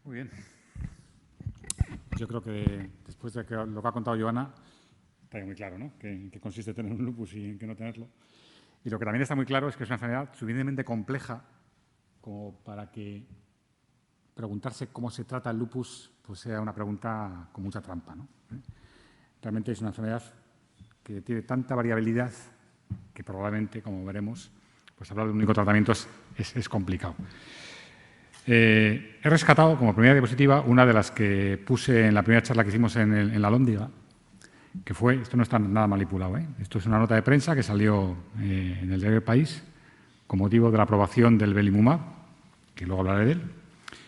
Muy bien. Yo creo que después de lo que ha contado Joana, está muy claro, ¿no?, en qué consiste tener un lupus y en qué no tenerlo. Y lo que también está muy claro es que es una enfermedad suficientemente compleja como para que preguntarse cómo se trata el lupus pues sea una pregunta con mucha trampa, ¿no? Realmente es una enfermedad que tiene tanta variabilidad que probablemente, como veremos, pues hablar de un único tratamiento es complicado. He rescatado como primera diapositiva una de las que puse en la primera charla que hicimos en la Alhóndiga, que fue, esto no está nada manipulado, esto es una nota de prensa que salió en el diario El País con motivo de la aprobación del belimumab, que luego hablaré de él,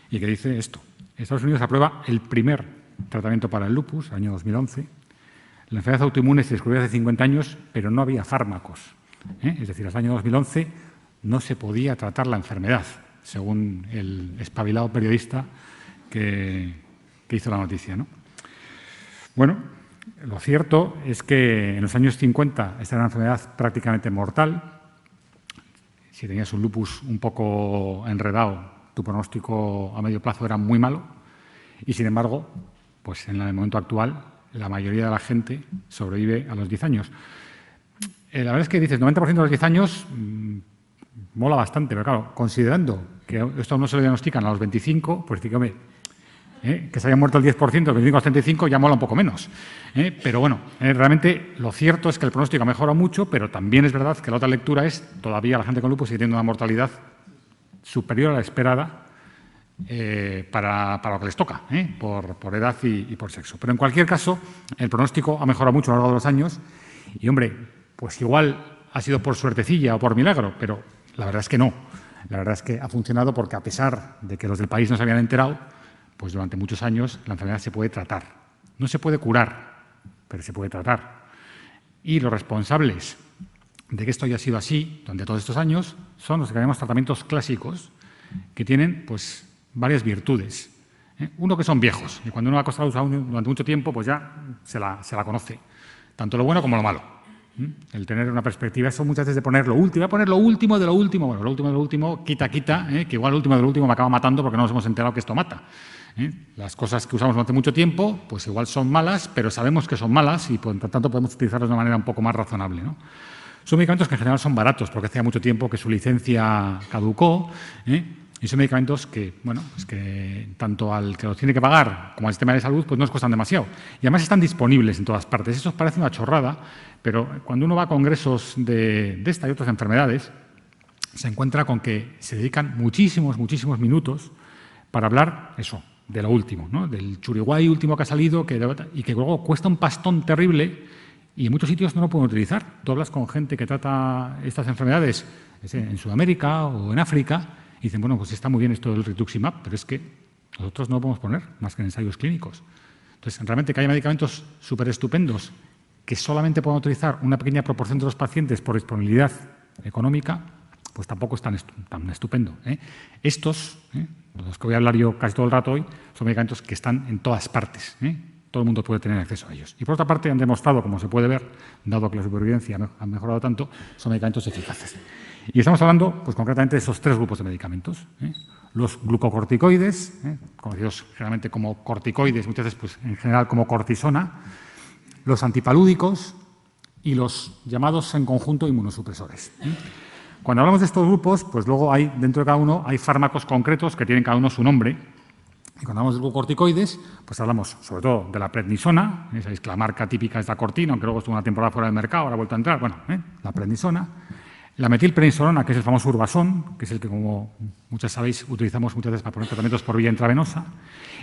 y que dice esto: Estados Unidos aprueba el primer tratamiento para el lupus, año 2011. La enfermedad autoinmune se descubrió hace 50 años, pero no había fármacos. Es decir, hasta el año 2011 no se podía tratar la enfermedad, según el espabilado periodista que hizo la noticia, ¿no? Bueno, lo cierto es que en los años 50 esta era una enfermedad prácticamente mortal. Si tenías un lupus un poco enredado, tu pronóstico a medio plazo era muy malo. Y, sin embargo, pues en el momento actual, la mayoría de la gente sobrevive a los 10 años. La verdad es que dices 90% de los 10 años, mola bastante, pero claro, considerando que esto no se lo diagnostican a los 25, pues dígame, que se haya muerto el 10%, el 25 al 35 ya mola un poco menos. Pero bueno, realmente lo cierto es que el pronóstico ha mejorado mucho, pero también es verdad que la otra lectura es todavía la gente con lupus sigue teniendo una mortalidad superior a la esperada para lo que les toca, por edad y por sexo. Pero en cualquier caso, el pronóstico ha mejorado mucho a lo largo de los años y, hombre, pues igual ha sido por suertecilla o por milagro, pero la verdad es que no. La verdad es que ha funcionado porque, a pesar de que los del país no se habían enterado, pues durante muchos años la enfermedad se puede tratar. No se puede curar, pero se puede tratar. Y los responsables de que esto haya sido así durante todos estos años son los que llamamos tratamientos clásicos, que tienen pues varias virtudes. Uno, que son viejos, y cuando uno ha costado usar durante mucho tiempo, pues ya se la conoce, tanto lo bueno como lo malo. El tener una perspectiva, eso muchas veces de poner lo último, voy a poner lo último de lo último, bueno, lo último de lo último, quita, que igual lo último de lo último me acaba matando porque no nos hemos enterado que esto mata. Las cosas que usamos durante mucho tiempo, pues igual son malas, pero sabemos que son malas y por lo tanto podemos utilizarlas de una manera un poco más razonable, ¿no? Son medicamentos que en general son baratos porque hacía mucho tiempo que su licencia caducó, y son medicamentos que, bueno, pues que tanto al que los tiene que pagar como al sistema de salud, pues no les cuestan demasiado. Y además están disponibles en todas partes. Eso parece una chorrada, pero cuando uno va a congresos de esta y otras enfermedades, se encuentra con que se dedican muchísimos minutos para hablar eso, de lo último, ¿no? Del churiguay último que ha salido y que luego cuesta un pastón terrible y en muchos sitios no lo pueden utilizar. Tú hablas con gente que trata estas enfermedades en Sudamérica o en África y dicen, bueno, pues está muy bien esto del rituximab, pero es que nosotros no lo podemos poner más que en ensayos clínicos. Entonces, realmente que haya medicamentos súper estupendos que solamente puedan utilizar una pequeña proporción de los pacientes por disponibilidad económica, pues tampoco es tan estupendo. Estos, de los que voy a hablar yo casi todo el rato hoy, son medicamentos que están en todas partes. Todo el mundo puede tener acceso a ellos. Y por otra parte han demostrado, como se puede ver, dado que la supervivencia ha mejorado tanto, son medicamentos eficaces. Y estamos hablando, pues concretamente, de esos tres grupos de medicamentos. Los glucocorticoides, conocidos generalmente como corticoides, muchas veces pues, en general como cortisona, los antipalúdicos y los llamados en conjunto inmunosupresores. Cuando hablamos de estos grupos, pues luego hay, dentro de cada uno, hay fármacos concretos que tienen cada uno su nombre. Y cuando hablamos de glucocorticoides, pues hablamos sobre todo de la prednisona, sabéis que la marca típica es la Cortina, aunque luego estuvo una temporada fuera del mercado, ahora ha vuelto a entrar, bueno, la prednisona. La metilprednisolona, que es el famoso Urbasón, que es el que, como muchas sabéis, utilizamos muchas veces para poner tratamientos por vía intravenosa.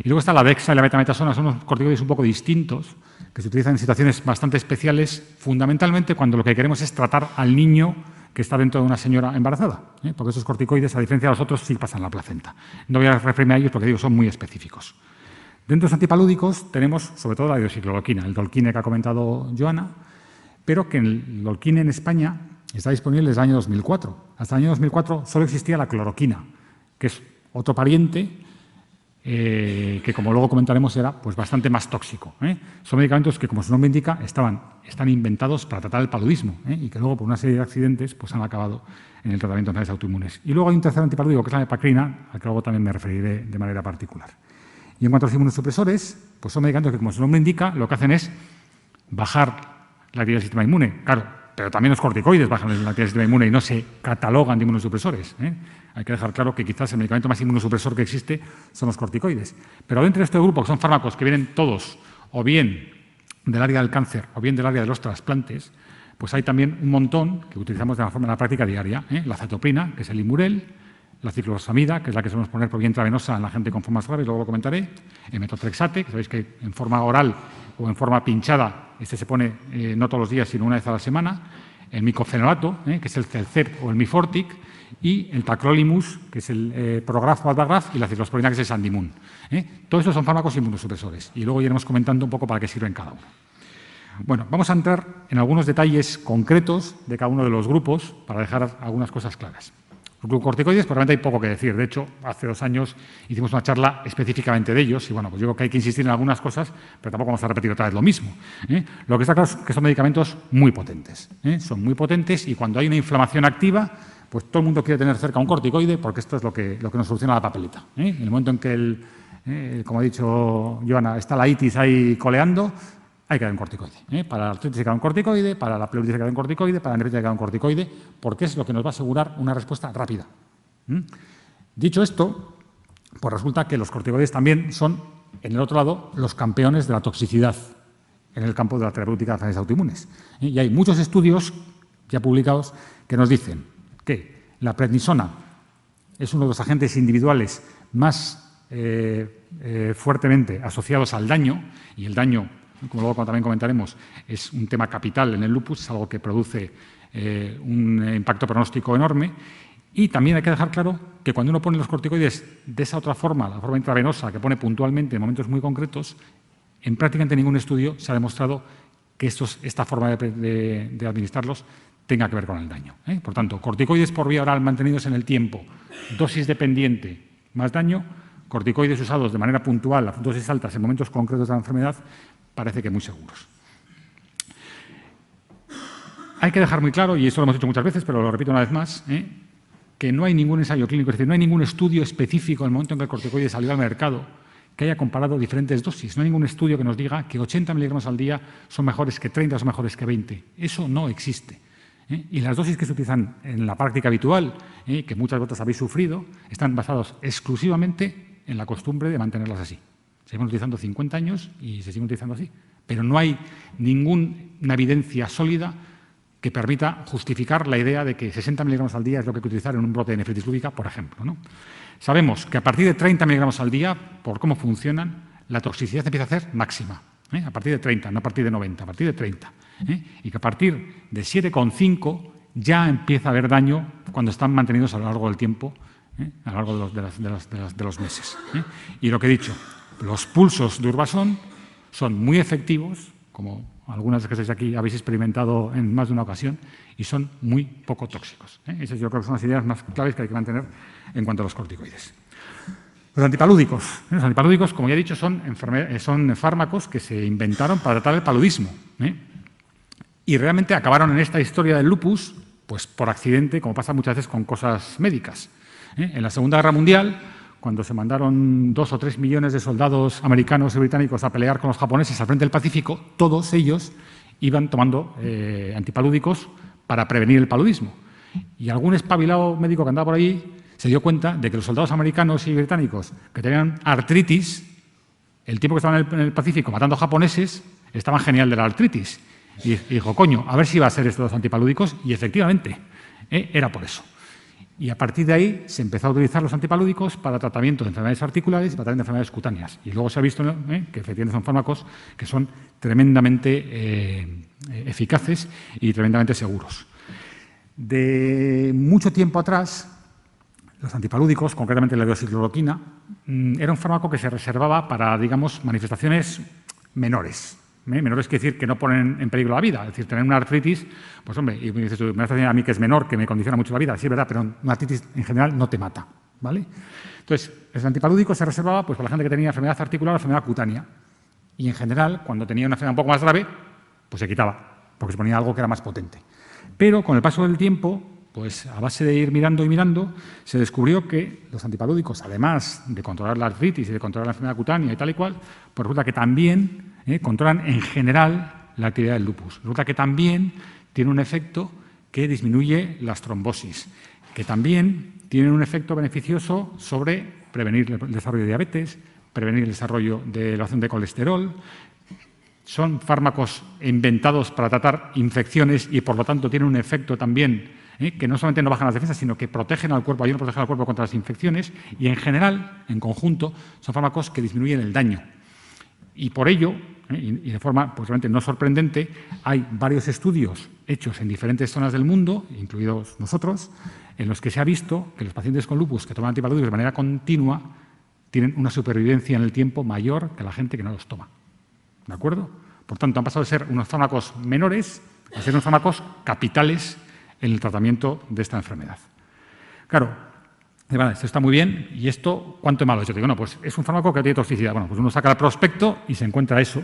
Y luego está la Dexa y la betametasona, son unos corticoides un poco distintos, que se utilizan en situaciones bastante especiales, fundamentalmente cuando lo que queremos es tratar al niño que está dentro de una señora embarazada, porque esos corticoides, a diferencia de los otros, sí pasan la placenta. No voy a referirme a ellos porque digo, son muy específicos. Dentro de los antipalúdicos tenemos sobre todo la hidroxicloroquina, el Dolquine que ha comentado Joana, pero que el Dolquine en España está disponible desde el año 2004. Hasta el año 2004 solo existía la cloroquina, que es otro pariente que, como luego comentaremos, era pues, bastante más tóxico. Son medicamentos que, como su nombre indica, están inventados para tratar el paludismo y que luego, por una serie de accidentes, pues, han acabado en el tratamiento de enfermedades autoinmunes. Y luego hay un tercer antipalúdico, que es la mepacrina, al que luego también me referiré de manera particular. Y en cuanto a los inmunosupresores, pues son medicamentos que, como su nombre indica, lo que hacen es bajar la actividad del sistema inmune. Claro, pero también los corticoides bajan la actividad del sistema inmune y no se catalogan de inmunosupresores. Hay que dejar claro que quizás el medicamento más inmunosupresor que existe son los corticoides. Pero dentro de este grupo, que son fármacos que vienen todos o bien del área del cáncer o bien del área de los trasplantes, pues hay también un montón que utilizamos de la forma en la práctica diaria. La cetoprina, que es el Imurel, la ciclosamida, que es la que solemos poner por vía intravenosa en la gente con formas graves, luego lo comentaré, el metotrexate, que sabéis que en forma oral o en forma pinchada, este se pone no todos los días, sino una vez a la semana, el micofenolato, que es el Celcert o el Mifortic, y el tacrolimus, que es el Prograf o Aldagraf, y la ciclosporina, que es el Sandimun. Todos estos son fármacos inmunosupresores, y luego iremos comentando un poco para qué sirven cada uno. Bueno, vamos a entrar en algunos detalles concretos de cada uno de los grupos para dejar algunas cosas claras. Los glucocorticoides, pues realmente hay poco que decir. De hecho, hace 2 años hicimos una charla específicamente de ellos y, bueno, pues yo creo que hay que insistir en algunas cosas, pero tampoco vamos a repetir otra vez lo mismo. Lo que está claro es que son medicamentos muy potentes. Son muy potentes y cuando hay una inflamación activa, pues todo el mundo quiere tener cerca un corticoide porque esto es lo que nos soluciona la papeleta. En el momento en que, como ha dicho Joana, está la itis ahí coleando, hay que dar un corticoide. Para la artritis hay que dar un corticoide, para la pleuritis hay que dar un corticoide, para la nefritis hay que dar un corticoide, porque es lo que nos va a asegurar una respuesta rápida. Dicho esto, pues resulta que los corticoides también son, en el otro lado, los campeones de la toxicidad en el campo de la terapéutica de enfermedades autoinmunes. Y hay muchos estudios ya publicados que nos dicen que la prednisona es uno de los agentes individuales más fuertemente asociados al daño, y el daño, como luego también comentaremos, es un tema capital en el lupus, es algo que produce un impacto pronóstico enorme. Y también hay que dejar claro que cuando uno pone los corticoides de esa otra forma, la forma intravenosa, que pone puntualmente en momentos muy concretos, en prácticamente ningún estudio se ha demostrado que esta forma de administrarlos tenga que ver con el daño. Por tanto, corticoides por vía oral mantenidos en el tiempo, dosis dependiente más daño, corticoides usados de manera puntual, a dosis altas en momentos concretos de la enfermedad, parece que muy seguros. Hay que dejar muy claro, y esto lo hemos dicho muchas veces, pero lo repito una vez más, que no hay ningún ensayo clínico, es decir, no hay ningún estudio específico en el momento en que el corticoide salió al mercado que haya comparado diferentes dosis. No hay ningún estudio que nos diga que 80 miligramos al día son mejores que 30 o son mejores que 20. Eso no existe. Y las dosis que se utilizan en la práctica habitual, que muchas veces habéis sufrido, están basadas exclusivamente en la costumbre de mantenerlas así. Seguimos utilizando 50 años y se siguen utilizando así. Pero no hay ninguna evidencia sólida que permita justificar la idea de que 60 miligramos al día es lo que hay que utilizar en un brote de nefritis lúpica, por ejemplo, ¿no? Sabemos que a partir de 30 miligramos al día, por cómo funcionan, la toxicidad empieza a ser máxima. A partir de 30, no a partir de 90, a partir de 30. Y que a partir de 7,5 ya empieza a haber daño cuando están mantenidos a lo largo del tiempo, a lo largo de los meses. Y lo que he dicho, los pulsos de Urbasón son muy efectivos, como algunas de que estáis aquí habéis experimentado en más de una ocasión, y son muy poco tóxicos. Esas yo creo que son las ideas más claves que hay que mantener en cuanto a los corticoides. Los antipalúdicos. Los antipalúdicos, como ya he dicho, son fármacos que se inventaron para tratar el paludismo. Y realmente acabaron en esta historia del lupus pues por accidente, como pasa muchas veces con cosas médicas. En la Segunda Guerra Mundial, cuando se mandaron 2 o 3 millones de soldados americanos y británicos a pelear con los japoneses al frente del Pacífico, todos ellos iban tomando antipalúdicos para prevenir el paludismo. Y algún espabilado médico que andaba por ahí se dio cuenta de que los soldados americanos y británicos que tenían artritis, el tiempo que estaban en el Pacífico matando japoneses, estaban genial de la artritis. Y dijo, coño, a ver si va a ser esto los antipalúdicos. Y efectivamente, era por eso. Y a partir de ahí se empezó a utilizar los antipalúdicos para tratamiento de enfermedades articulares y para tratamiento de enfermedades cutáneas. Y luego se ha visto que efectivamente son fármacos que son tremendamente eficaces y tremendamente seguros. De mucho tiempo atrás, los antipalúdicos, concretamente la hidroxicloroquina, era un fármaco que se reservaba para, digamos, manifestaciones menores. Menores quiere decir que no ponen en peligro la vida. Es decir, tener una artritis, pues hombre, y me dices tú, me vas a decir a mí que es menor, que me condiciona mucho la vida. Sí, es verdad, pero una artritis en general no te mata, ¿vale? Entonces, el antipalúdico se reservaba pues, para la gente que tenía enfermedad articular o enfermedad cutánea. Y en general, cuando tenía una enfermedad un poco más grave, pues se quitaba, porque se ponía algo que era más potente. Pero con el paso del tiempo, pues a base de ir mirando y mirando, se descubrió que los antipalúdicos, además de controlar la artritis y de controlar la enfermedad cutánea y tal y cual, pues resulta que también controlan en general la actividad del lupus. Resulta que también tiene un efecto que disminuye las trombosis, que también tienen un efecto beneficioso sobre prevenir el desarrollo de diabetes, prevenir el desarrollo de elevación de colesterol. Son fármacos inventados para tratar infecciones y, por lo tanto, tienen un efecto también que no solamente no bajan las defensas, sino que protegen al cuerpo, ayudan a proteger al cuerpo contra las infecciones y, en general, en conjunto, son fármacos que disminuyen el daño. Y por ello, y de forma pues, realmente no sorprendente, hay varios estudios hechos en diferentes zonas del mundo, incluidos nosotros, en los que se ha visto que los pacientes con lupus que toman antipalúdicos de manera continua tienen una supervivencia en el tiempo mayor que la gente que no los toma. ¿De acuerdo? Por tanto, han pasado de ser unos fármacos menores a ser unos fármacos capitales en el tratamiento de esta enfermedad. Claro, vale, esto está muy bien, ¿y esto cuánto es malo? Yo digo, no, pues es un fármaco que tiene toxicidad. Bueno, pues uno saca el prospecto y se encuentra eso.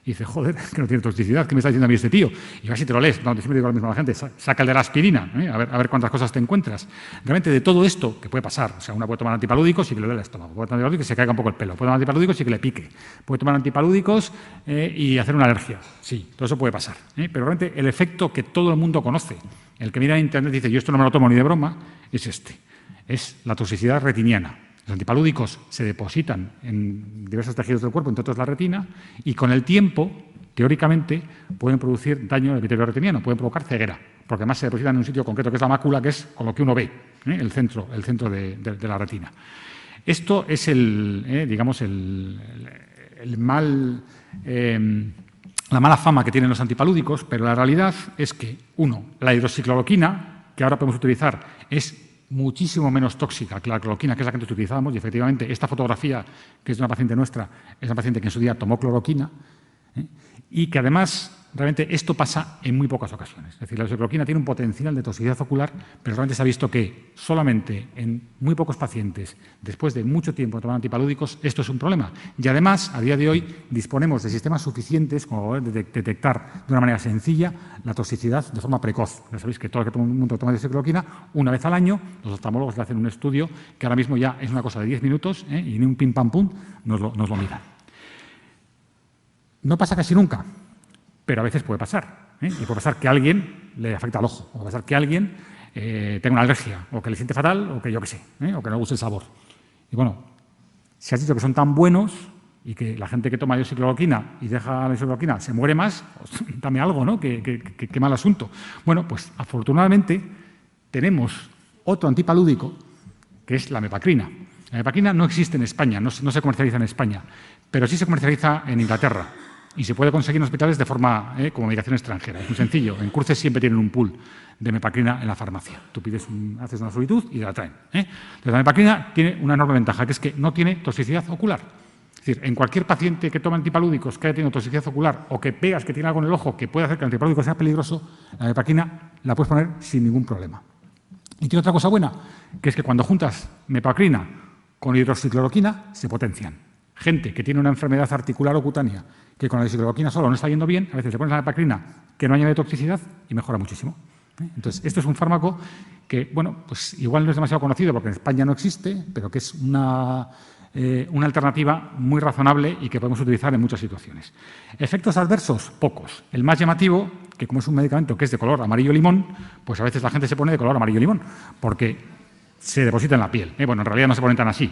Y dice, joder, que no tiene toxicidad, ¿qué me está diciendo a mí este tío? Y casi te lo lees, no, siempre digo lo mismo a la gente, saca el de la aspirina, a ver cuántas cosas te encuentras. Realmente de todo esto, que puede pasar, o sea, uno puede tomar antipalúdicos y que le duele el estómago, puede tomar antipalúdicos y se caiga un poco el pelo, puede tomar antipalúdicos y que le pique, puede tomar antipalúdicos y hacer una alergia, sí, todo eso puede pasar. Pero realmente el efecto que todo el mundo conoce, el que mira en internet y dice, yo esto no me lo tomo ni de broma, es este, es la toxicidad retiniana. Los antipalúdicos se depositan en diversos tejidos del cuerpo, entre otros la retina, y con el tiempo, teóricamente, pueden producir daño al epitelio retiniano, pueden provocar ceguera, porque además se depositan en un sitio concreto que es la mácula, que es con lo que uno ve, el centro de la retina. Esto es la mala fama que tienen los antipalúdicos, pero la realidad es que, uno, la hidroxicloroquina, que ahora podemos utilizar, es muchísimo menos tóxica que la cloroquina, que es la que antes utilizábamos, y efectivamente esta fotografía, que es de una paciente nuestra, es una paciente que en su día tomó cloroquina, y que además realmente esto pasa en muy pocas ocasiones. Es decir, la hidroxicloroquina tiene un potencial de toxicidad ocular, pero realmente se ha visto que solamente en muy pocos pacientes, después de mucho tiempo de tomar antipalúdicos, esto es un problema. Y además, a día de hoy, disponemos de sistemas suficientes como de detectar de una manera sencilla la toxicidad de forma precoz. Ya sabéis que todo el que mundo toma hidroxicloroquina, una vez al año, los oftalmólogos le hacen un estudio que ahora mismo ya es una cosa de 10 minutos y ni un pim pam pum nos lo miran. No pasa casi nunca, pero a veces puede pasar. Y puede pasar que a alguien le afecta al ojo, o puede pasar que alguien tenga una alergia, o que le siente fatal, o que yo qué sé, o que no le guste el sabor. Y bueno, si has dicho que son tan buenos y que la gente que toma hidroxicloroquina y deja la hidroxicloroquina se muere más, pues, dame algo, ¿no? Qué mal asunto. Bueno, pues afortunadamente tenemos otro antipalúdico, que es la mepacrina. La mepacrina no existe en España, no se comercializa en España, pero sí se comercializa en Inglaterra. Y se puede conseguir en hospitales de forma como medicación extranjera. Es muy sencillo. En Cruces siempre tienen un pool de mepacrina en la farmacia. Tú haces una solicitud y te la traen. Entonces, la mepacrina tiene una enorme ventaja, que es que no tiene toxicidad ocular. Es decir, en cualquier paciente que toma antipalúdicos que haya tenido toxicidad ocular o que veas que tiene algo en el ojo que puede hacer que el antipalúdico sea peligroso, la mepacrina la puedes poner sin ningún problema. Y tiene otra cosa buena, que es que cuando juntas mepacrina con hidroxicloroquina, se potencian. Gente que tiene una enfermedad articular o cutánea que con la hidroxicloroquina solo no está yendo bien, a veces le pones la mepacrina que no añade toxicidad y mejora muchísimo. Entonces, esto es un fármaco que, bueno, pues igual no es demasiado conocido porque en España no existe, pero que es una alternativa muy razonable y que podemos utilizar en muchas situaciones. Efectos adversos, pocos. El más llamativo, que como es un medicamento que es de color amarillo limón, pues a veces la gente se pone de color amarillo limón, porque se deposita en la piel. Bueno, en realidad no se ponen tan así,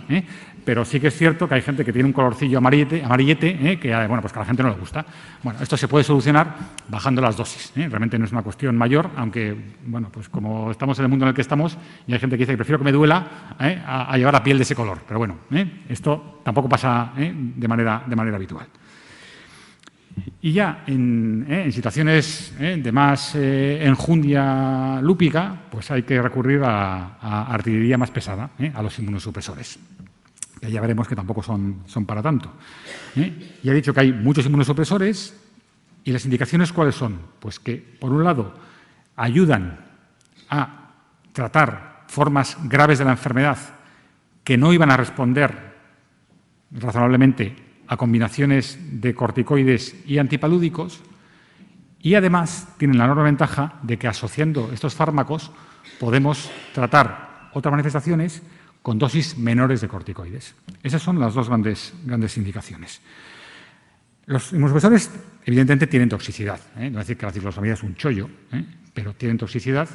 pero sí que es cierto que hay gente que tiene un colorcillo amarillete que, bueno, pues que a la gente no le gusta. Bueno, esto se puede solucionar bajando las dosis. Realmente no es una cuestión mayor, aunque, bueno, pues como estamos en el mundo en el que estamos, y hay gente que dice que prefiero que me duela a llevar la piel de ese color. Pero bueno, esto tampoco pasa de manera habitual. Y ya en situaciones de más enjundia lúpica, pues hay que recurrir a artillería más pesada, a los inmunosupresores. Que ya veremos que tampoco son para tanto. Ya he dicho que hay muchos inmunosupresores y las indicaciones ¿cuáles son? Pues que, por un lado, ayudan a tratar formas graves de la enfermedad que no iban a responder razonablemente a combinaciones de corticoides y antipalúdicos, y además tienen la enorme ventaja de que asociando estos fármacos podemos tratar otras manifestaciones con dosis menores de corticoides. Esas son las dos grandes indicaciones. Los inmunosupresores, evidentemente, tienen toxicidad. No es decir que la ciclosamida es un chollo, pero tienen toxicidad.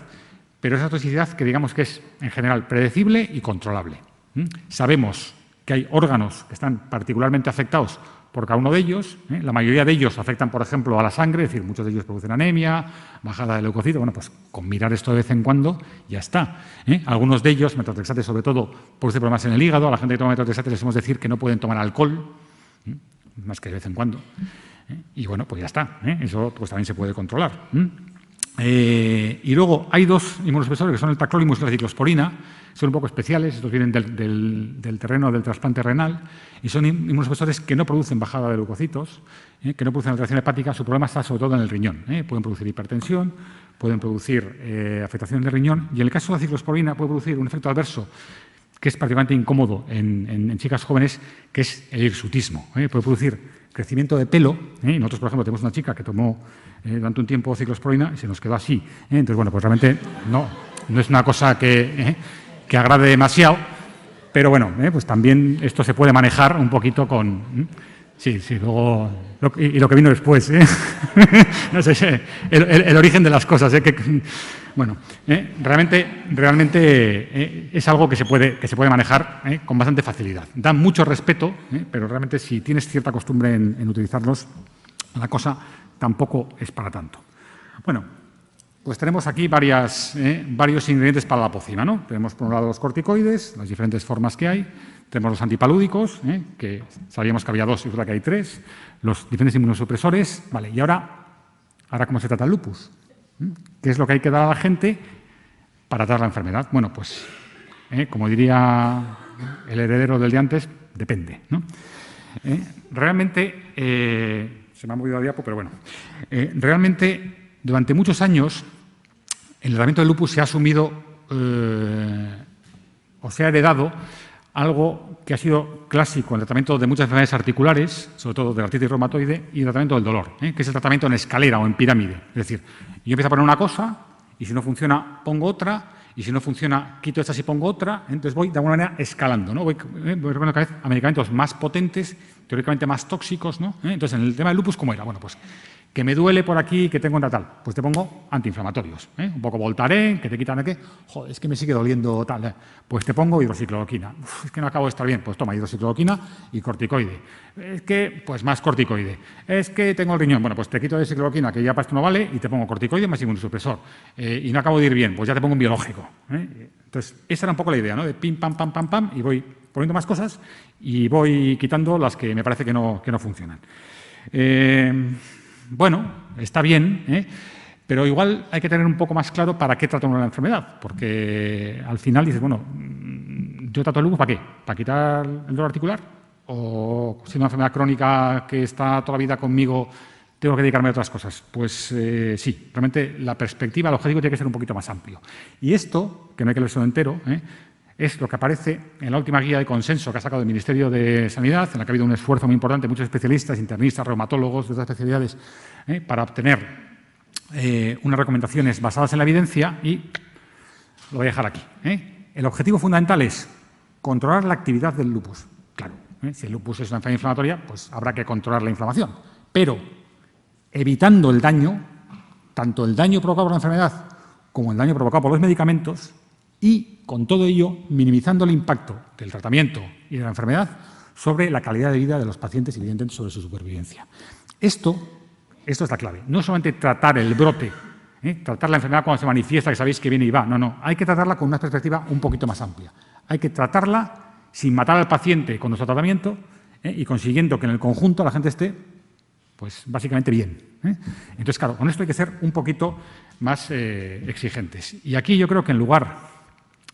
Pero esa toxicidad que digamos que es, en general, predecible y controlable. Sabemos que hay órganos que están particularmente afectados por cada uno de ellos. La mayoría de ellos afectan, por ejemplo, a la sangre, es decir, muchos de ellos producen anemia, bajada de leucocitos. Bueno, pues con mirar esto de vez en cuando ya está. Algunos de ellos, metotrexate sobre todo, produce problemas en el hígado. A la gente que toma metotrexate les hemos decir que no pueden tomar alcohol, más que de vez en cuando. Y bueno, pues ya está. Eso pues también se puede controlar. Y luego hay dos inmunosupresores que son el tacrolimus y la ciclosporina. Son un poco especiales, estos vienen del terreno del trasplante renal y son inmunosupresores que no producen bajada de leucocitos, que no producen alteración hepática. Su problema está sobre todo en el riñón. Pueden producir hipertensión, pueden producir afectación del riñón y en el caso de la ciclosporina puede producir un efecto adverso que es particularmente incómodo en chicas jóvenes, que es el hirsutismo. Puede producir crecimiento de pelo. Nosotros, por ejemplo, tenemos una chica que tomó durante un tiempo ciclosporina y se nos quedó así. Entonces, bueno, pues realmente no es una cosa que agrade demasiado, pero bueno, pues también esto se puede manejar un poquito con... Sí, luego... Y lo que vino después, no sé, el origen de las cosas, bueno, realmente es algo que se puede manejar con bastante facilidad. Dan mucho respeto, pero realmente si tienes cierta costumbre en utilizarlos, la cosa tampoco es para tanto. Bueno, pues tenemos aquí varios ingredientes para la pócima, ¿no? Tenemos por un lado los corticoides, las diferentes formas que hay. Tenemos los antipalúdicos, que sabíamos que había dos y resulta que hay tres. Los diferentes inmunosupresores. Vale, y ahora ¿cómo se trata el lupus? ¿Qué es lo que hay que dar a la gente para tratar la enfermedad? Bueno, pues, como diría el heredero del de antes, depende, ¿no? Realmente, se me ha movido el diapo, pero bueno. Realmente, durante muchos años, en el tratamiento del lupus se ha asumido o se ha heredado algo que ha sido clásico en el tratamiento de muchas enfermedades articulares, sobre todo de la artritis reumatoide, y el tratamiento del dolor, que es el tratamiento en escalera o en pirámide. Es decir, yo empiezo a poner una cosa y si no funciona pongo otra, y si no funciona quito esta y pongo otra, entonces voy de alguna manera escalando, ¿no? Voy cada vez a medicamentos más potentes, teóricamente más tóxicos, ¿no? Entonces, en el tema del lupus, ¿cómo era? Bueno, pues que me duele por aquí, que tengo tal, pues te pongo antiinflamatorios, un poco Voltaren, que te quitan de qué, joder, es que me sigue doliendo tal, pues te pongo hidroxicloroquina, es que no acabo de estar bien, pues toma hidroxicloroquina y corticoide, es que, pues más corticoide, es que tengo el riñón, bueno, pues te quito hidroxicloroquina, que ya para esto no vale, y te pongo corticoide más inmunosupresor, y no acabo de ir bien, pues ya te pongo un biológico. Entonces, esa era un poco la idea, ¿no? De pim, pam, pam, pam, pam, y voy poniendo más cosas y voy quitando las que me parece que no funcionan. Bueno, está bien, pero igual hay que tener un poco más claro para qué trata uno la enfermedad, porque al final dices, bueno, ¿yo trato el lupus para qué? ¿Para quitar el dolor articular? ¿O si es una enfermedad crónica que está toda la vida conmigo, tengo que dedicarme a otras cosas? Pues sí, realmente la perspectiva, el objetivo tiene que ser un poquito más amplio. Y esto, que no hay que leerlo entero, es lo que aparece en la última guía de consenso que ha sacado el Ministerio de Sanidad, en la que ha habido un esfuerzo muy importante de muchos especialistas, internistas, reumatólogos, de otras especialidades, para obtener unas recomendaciones basadas en la evidencia, y lo voy a dejar aquí. El objetivo fundamental es controlar la actividad del lupus. Claro, si el lupus es una enfermedad inflamatoria, pues habrá que controlar la inflamación, pero evitando el daño, tanto el daño provocado por la enfermedad como el daño provocado por los medicamentos, y, con todo ello, minimizando el impacto del tratamiento y de la enfermedad sobre la calidad de vida de los pacientes y, evidentemente, sobre su supervivencia. Esto es la clave. No solamente tratar el brote, tratar la enfermedad cuando se manifiesta, que sabéis que viene y va. No. Hay que tratarla con una perspectiva un poquito más amplia. Hay que tratarla sin matar al paciente con nuestro tratamiento y consiguiendo que en el conjunto la gente esté, pues, básicamente bien. Entonces, claro, con esto hay que ser un poquito más exigentes. Y aquí yo creo que en lugar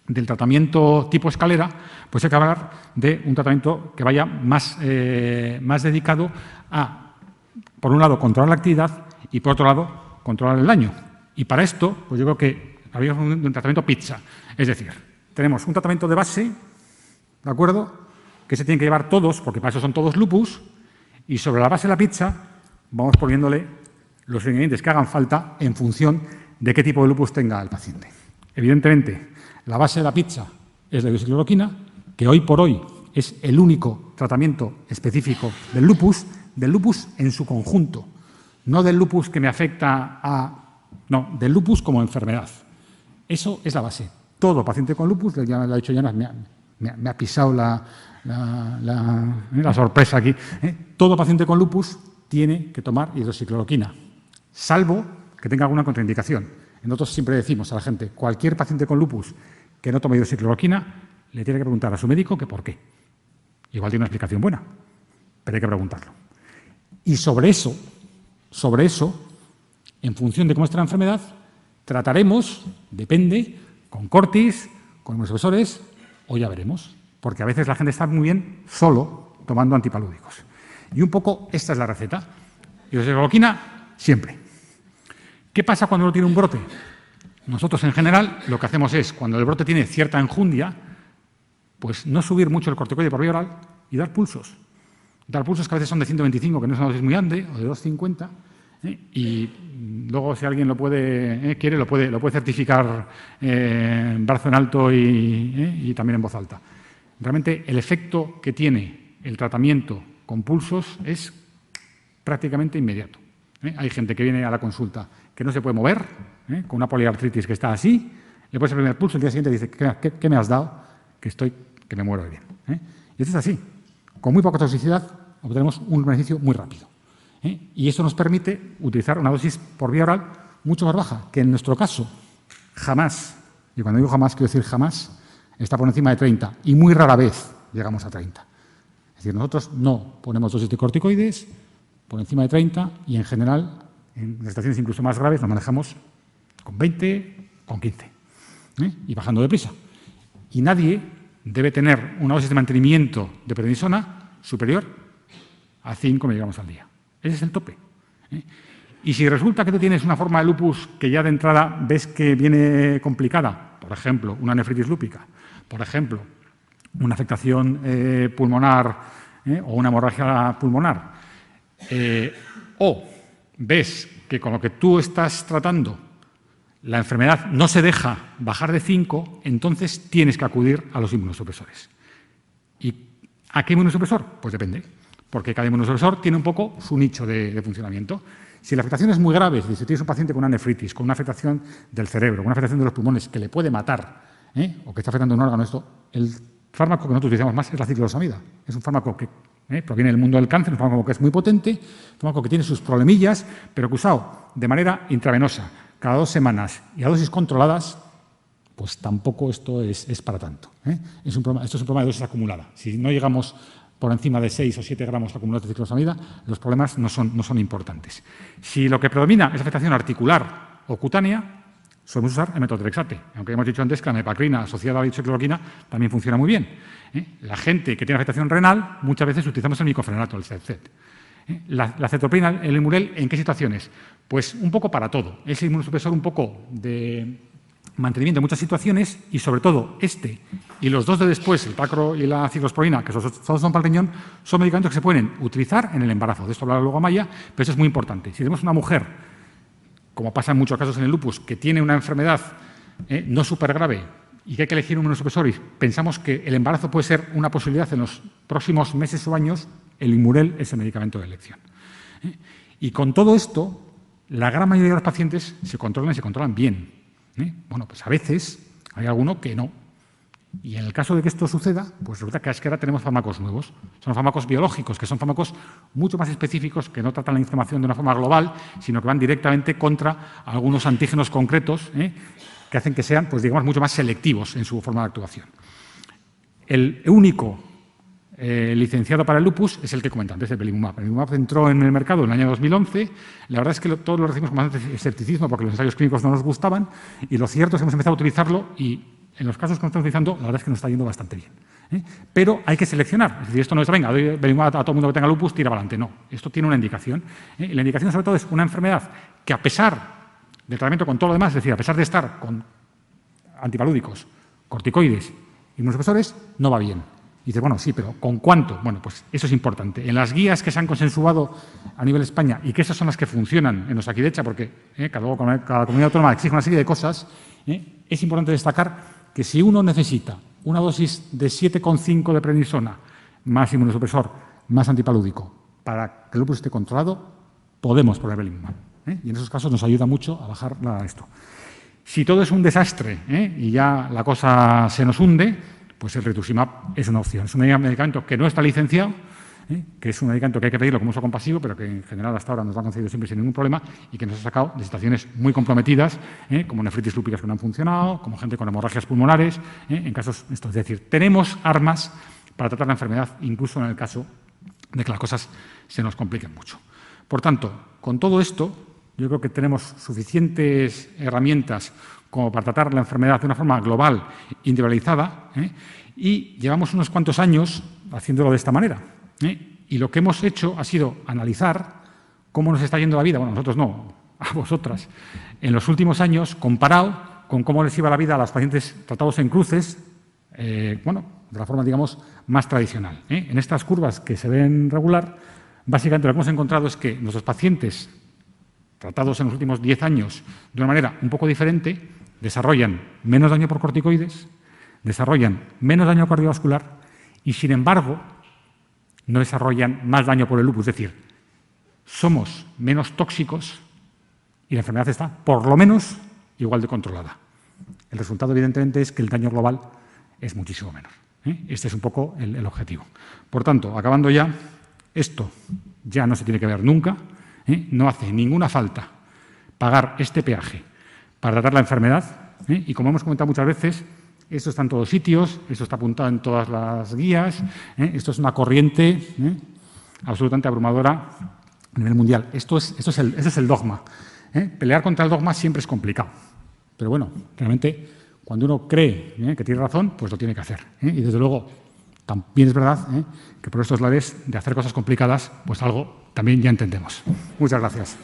del tratamiento tipo escalera, pues hay que hablar de un tratamiento que vaya más dedicado a, por un lado, controlar la actividad y, por otro lado, controlar el daño. Y para esto, pues yo creo que habría un tratamiento pizza. Es decir, tenemos un tratamiento de base, ¿de acuerdo?, que se tienen que llevar todos, porque para eso son todos lupus, y sobre la base de la pizza vamos poniéndole los ingredientes que hagan falta en función de qué tipo de lupus tenga el paciente. evidentemente, la base de la pizza es la hidroxicloroquina, que hoy por hoy es el único tratamiento específico del lupus en su conjunto, no del lupus que me afecta no, del lupus como enfermedad. Eso es la base. Todo paciente con lupus, ya lo ha dicho Jonas, me ha pisado la sorpresa aquí, todo paciente con lupus tiene que tomar hidroxicloroquina, salvo que tenga alguna contraindicación. Nosotros siempre decimos a la gente, cualquier paciente con lupus que no tome hidroxicloroquina, le tiene que preguntar a su médico que por qué. Igual tiene una explicación buena, pero hay que preguntarlo. Y sobre eso, en función de cómo esté la enfermedad, trataremos, depende, con cortis, con inmunosupresores, o ya veremos, porque a veces la gente está muy bien solo tomando antipalúdicos. Y un poco esta es la receta. Hidroxicloroquina, siempre. ¿Qué pasa cuando uno tiene un brote? Nosotros, en general, lo que hacemos es, cuando el brote tiene cierta enjundia, pues no subir mucho el corticoide por vía oral y dar pulsos. Dar pulsos que a veces son de 125, que no es una dosis muy grande, o de 250, y luego, si alguien lo puede, quiere, lo puede certificar en brazo en alto y también en voz alta. Realmente, el efecto que tiene el tratamiento con pulsos es prácticamente inmediato. Hay gente que viene a la consulta que no se puede mover, con una poliartritis que está así, le puedes poner el pulso, el día siguiente dice, ¿qué me has dado? Que me muero de bien. Y esto es así. Con muy poca toxicidad obtenemos un beneficio muy rápido. Y eso nos permite utilizar una dosis por vía oral mucho más baja, que en nuestro caso jamás, y cuando digo jamás quiero decir jamás, está por encima de 30 y muy rara vez llegamos a 30. Es decir, nosotros no ponemos dosis de corticoides por encima de 30 y en general en situaciones incluso más graves nos manejamos con 20, con 15 y bajando deprisa. Y nadie debe tener una dosis de mantenimiento de prednisona superior a 5 miligramos al día. Ese es el tope. Y si resulta que tú tienes una forma de lupus que ya de entrada ves que viene complicada, por ejemplo, una nefritis lúpica, por ejemplo, una afectación pulmonar o una hemorragia pulmonar, o ves que con lo que tú estás tratando la enfermedad no se deja bajar de 5, entonces tienes que acudir a los inmunosupresores. ¿Y a qué inmunosupresor? Pues depende, porque cada inmunosupresor tiene un poco su nicho de funcionamiento. Si la afectación es muy grave, si tienes un paciente con una nefritis, con una afectación del cerebro, con una afectación de los pulmones que le puede matar, o que está afectando un órgano, el fármaco que nosotros utilizamos más es la ciclosamida. Es un fármaco que proviene del mundo del cáncer, un fármaco que es muy potente, un fármaco que tiene sus problemillas, pero que usado de manera intravenosa, cada 2 semanas y a dosis controladas, pues tampoco esto es para tanto. Esto es un problema de dosis acumulada. Si no llegamos por encima de 6 o 7 gramos acumulados de ciclosamida, los problemas no son importantes. Si lo que predomina es afectación articular o cutánea, solemos usar el metotrexate. Aunque hemos dicho antes que la mepacrina asociada a la hidroxicloroquina también funciona muy bien. La gente que tiene afectación renal, muchas veces utilizamos el micofenolato, el CEZ. La cetoprina, el Imurel, ¿en qué situaciones? Pues un poco para todo. Es el inmunosupresor un poco de mantenimiento en muchas situaciones y, sobre todo, y los dos de después, el tacro y la ciclosporina, que todos son para el riñón, son medicamentos que se pueden utilizar en el embarazo. De esto hablará luego Amaya, pero eso es muy importante. Si tenemos una mujer, como pasa en muchos casos en el lupus, que tiene una enfermedad no súper grave y que hay que elegir un inmunosupresor y pensamos que el embarazo puede ser una posibilidad en los próximos meses o años, el Imurel es el medicamento de elección. Y con todo esto, la gran mayoría de los pacientes se controlan bien. Bueno, pues a veces hay alguno que no. Y en el caso de que esto suceda, pues resulta que es que ahora tenemos fármacos nuevos. Son fármacos biológicos, que son fármacos mucho más específicos, que no tratan la inflamación de una forma global, sino que van directamente contra algunos antígenos concretos, que hacen que sean, pues digamos, mucho más selectivos en su forma de actuación. El único licenciado para el lupus es el que comenté antes, el belimumab. El belimumab entró en el mercado en el año 2011. La verdad es que todos lo recibimos con bastante escepticismo porque los ensayos clínicos no nos gustaban y lo cierto es que hemos empezado a utilizarlo y en los casos que nos estamos utilizando, la verdad es que nos está yendo bastante bien. Pero hay que seleccionar. Es decir, esto no es, venga, doy belimumab a todo el mundo que tenga lupus, tira para adelante. No, esto tiene una indicación. Y la indicación sobre todo es una enfermedad que a pesar del tratamiento con todo lo demás, es decir, a pesar de estar con antipalúdicos, corticoides, inmunosupresores, no va bien. Y dice, bueno, sí, pero ¿con cuánto? Bueno, pues eso es importante. En las guías que se han consensuado a nivel España y que esas son las que funcionan en Osakidetza, porque cada comunidad autónoma exige una serie de cosas, Es importante destacar que si uno necesita una dosis de 7,5 de prednisona, más inmunosupresor, más antipalúdico, para que el lupus esté controlado, podemos poner belimumab. Y en esos casos nos ayuda mucho a bajar esto. Si todo es un desastre y ya la cosa se nos hunde, pues el rituximab es una opción. Es un medicamento que no está licenciado, que es un medicamento que hay que pedirlo como uso compasivo, pero que en general hasta ahora nos lo han concedido siempre sin ningún problema y que nos ha sacado de situaciones muy comprometidas, como nefritis lúpicas que no han funcionado, como gente con hemorragias pulmonares, en casos estos. Es decir, tenemos armas para tratar la enfermedad, incluso en el caso de que las cosas se nos compliquen mucho. Por tanto, con todo esto, yo creo que tenemos suficientes herramientas como para tratar la enfermedad de una forma global, individualizada, y llevamos unos cuantos años haciéndolo de esta manera. Y lo que hemos hecho ha sido analizar cómo nos está yendo la vida, bueno, nosotros no, a vosotras, en los últimos años, comparado con cómo les iba la vida a los pacientes tratados en cruces, bueno, de la forma, digamos, más tradicional. En estas curvas que se ven regular, básicamente lo que hemos encontrado es que nuestros pacientes tratados en los últimos 10 años de una manera un poco diferente, desarrollan menos daño por corticoides, desarrollan menos daño cardiovascular y, sin embargo, no desarrollan más daño por el lupus. Es decir, somos menos tóxicos y la enfermedad está, por lo menos, igual de controlada. El resultado, evidentemente, es que el daño global es muchísimo menor. Este es un poco el objetivo. Por tanto, acabando ya, esto ya no se tiene que ver nunca. No hace ninguna falta pagar este peaje para tratar la enfermedad. Y como hemos comentado muchas veces, esto está en todos sitios, esto está apuntado en todas las guías, esto es una corriente absolutamente abrumadora a nivel mundial. Ese es el dogma. Pelear contra el dogma siempre es complicado. Pero bueno, realmente cuando uno cree que tiene razón, pues lo tiene que hacer. Y desde luego, también es verdad que por estos lares de hacer cosas complicadas, pues algo también ya entendemos. Muchas gracias.